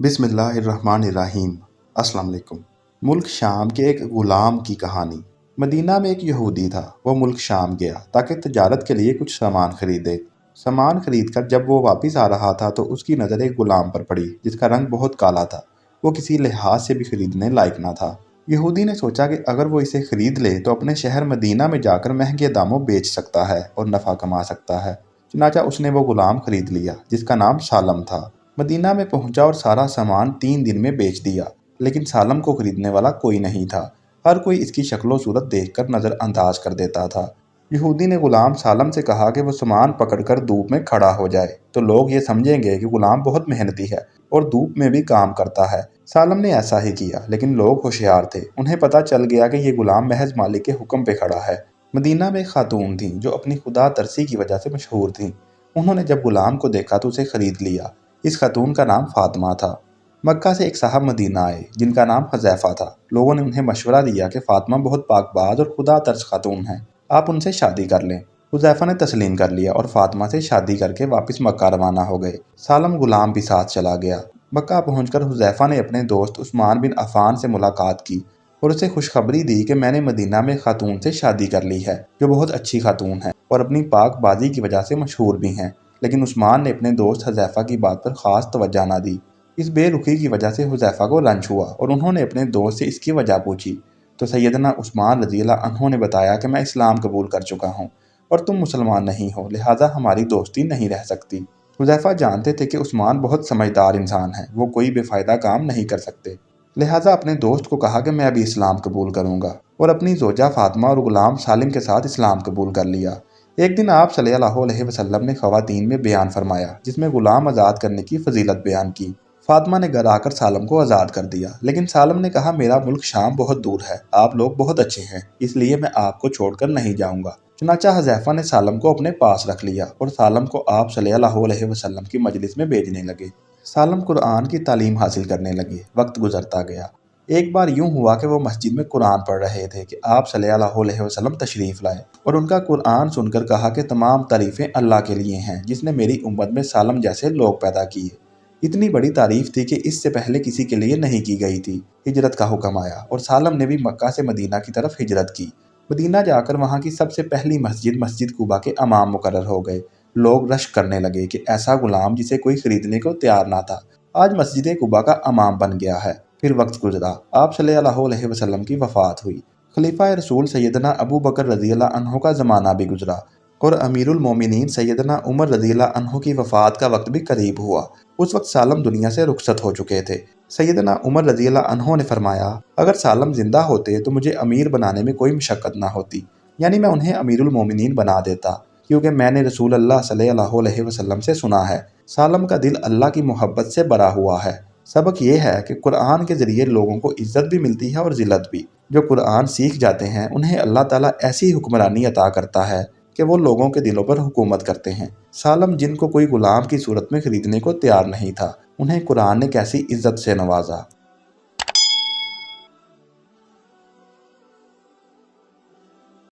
बिस्मिल्लाहिर्रहमानिर्रहीम। अस्सलाम वालेकुम। मुल्क शाम के एक ग़ुलाम की कहानी। मदीना में एक यहूदी था। वो मुल्क शाम गया ताकि तजारत के लिए कुछ सामान खरीदे। सामान खरीद कर जब वो वापस आ रहा था तो उसकी नज़र एक ग़ुलाम पर पड़ी जिसका रंग बहुत काला था। वो किसी लिहाज से भी खरीदने लायक ना था। यहूदी ने सोचा कि अगर वो इसे खरीद ले तो अपने शहर मदीना में जाकर महंगे दामों बेच सकता है और नफ़ा कमा सकता है। चुनांचा उसने वो ग़ुलाम खरीद लिया जिसका नाम सालम था। मदीना में पहुंचा और सारा सामान 3 दिन में बेच दिया। लेकिन सालम को खरीदने वाला कोई नहीं था। हर कोई इसकी शक्लो सूरत देखकर नज़रअंदाज कर देता था। यहूदी ने गुलाम सालम से कहा कि वो सामान पकड़कर धूप में खड़ा हो जाए तो लोग ये समझेंगे कि गुलाम बहुत मेहनती है और धूप में भी काम करता है। सालम ने ऐसा ही किया, लेकिन लोग होशियार थे। उन्हें पता चल गया कि ये गुलाम महज मालिक के हुक्म पे खड़ा है। मदीना में एक खातून थी जो अपनी खुदा तरसी की वजह से मशहूर थी। उन्होंने जब गुलाम को देखा तो उसे खरीद लिया। इस खातून का नाम फातिमा था। मक्का से एक साहब मदीना आए जिनका नाम हुज़ैफा था। लोगों ने उन्हें मशवरा दिया कि फातिमा बहुत पाकबाज और खुदा तर्स खातून है, आप उनसे शादी कर लें। हुज़ैफा ने तस्लीम कर लिया और फातिमा से शादी करके वापस मक्का रवाना हो गए। सालम गुलाम भी साथ चला गया। मक्का पहुंचकर हुज़ैफा ने अपने दोस्त उस्मान बिन अफ़ान से मुलाकात की और उसे खुशखबरी दी कि मैंने मदीना में खातून से शादी कर ली है जो बहुत अच्छी खातून है और अपनी पाकबाजी की वजह से मशहूर भी हैं। लेकिन उस्मान ने अपने दोस्त हुज़ैफा की बात पर ख़ास तवज्जो न दी। इस बेरुखी की वजह से हुज़ैफा को रंज हुआ और उन्होंने अपने दोस्त से इसकी वजह पूछी तो सैयदना उस्मान रज़ियल्लाहु अन्हु ने बताया कि मैं इस्लाम कबूल कर चुका हूँ और तुम मुसलमान नहीं हो, लिहाजा हमारी दोस्ती नहीं रह सकती। हुज़ैफा जानते थे कि उस्मान बहुत समझदार इंसान है, वो कोई बेफ़ायदा काम नहीं कर सकते। लिहाजा अपने दोस्त को कहा कि मैं भी इस्लाम कबूल करूँगा और अपनी ज़ौजा फातिमा और ग़ुलाम सालिम के साथ इस्लाम कबूल कर लिया। एक दिन आप सल्लल्लाहु अलैहि वसल्लम ने ख़वातीन में बयान फरमाया जिसमें ग़ुलाम आज़ाद करने की फजीलत बयान की। फातिमा ने घर आकर सालम को आज़ाद कर दिया, लेकिन सालम ने कहा मेरा मुल्क शाम बहुत दूर है, आप लोग बहुत अच्छे हैं, इसलिए मैं आपको छोड़कर नहीं जाऊँगा। चुनांचा हुज़ैफा ने सालम को अपने पास रख लिया और सालम को आप सल्लल्लाहु अलैहि वसल्लम की मजलिस में भेजने लगे। सालम कुरान की तालीम हासिल करने लगे। वक्त गुजरता गया। एक बार यूं हुआ कि वो मस्जिद में कुरान पढ़ रहे थे कि आप सल्लल्लाहु अलैहि वसल्लम तशरीफ़ लाए और उनका कुरान सुनकर कहा कि तमाम तारीफ़ें अल्लाह के लिए हैं जिसने मेरी उम्मत में सालम जैसे लोग पैदा किए। इतनी बड़ी तारीफ़ थी कि इससे पहले किसी के लिए नहीं की गई थी। हिजरत का हुक्म आया और सालम ने भी मक्का से मदीना की तरफ हिजरत की। मदीना जाकर वहाँ की सबसे पहली मस्जिद मस्जिद कुबा के इमाम मुकर्रर हो गए। लोग रश्क करने लगे कि ऐसा गुलाम जिसे कोई खरीदने को तैयार ना था आज मस्जिद कुबा का इमाम बन गया है। फिर वक्त गुजरा। आप सल्लल्लाहु अलैहि वसल्लम की वफ़ात हुई। खलीफा रसूल सैयदना अबू बकर रज़ियल्लाहु अन्हु का ज़माना भी गुजरा और अमीरुल मोमिनीन सैयदना उमर रज़ियल्लाहु अन्हु की वफ़ात का वक्त भी करीब हुआ। उस वक्त सालम दुनिया से रुखसत हो चुके थे। सैयदना उमर रज़ियल्लाहु अन्हु ने फरमाया अगर सालम जिंदा होते तो मुझे अमीर बनाने में कोई मशक्क़त ना होती, यानी मैं उन्हें अमीरुल मोमिनीन बना देता, क्योंकि मैंने रसूल अल्लाह सल्लल्लाहु अलैहि वसल्लम से सुना है सालम का दिल अल्लाह की मोहब्बत से भरा हुआ है। सबक ये है कि कुरान के ज़रिए लोगों को इज़्ज़त भी मिलती है और ज़िल्लत भी। जो कुरान सीख जाते हैं उन्हें अल्लाह ताला ऐसी हुक्मरानी अता करता है कि वो लोगों के दिलों पर हुकूमत करते हैं। सालम जिनको कोई गुलाम की सूरत में खरीदने को तैयार नहीं था, उन्हें कुरान ने कैसी इज़्ज़त से नवाजा।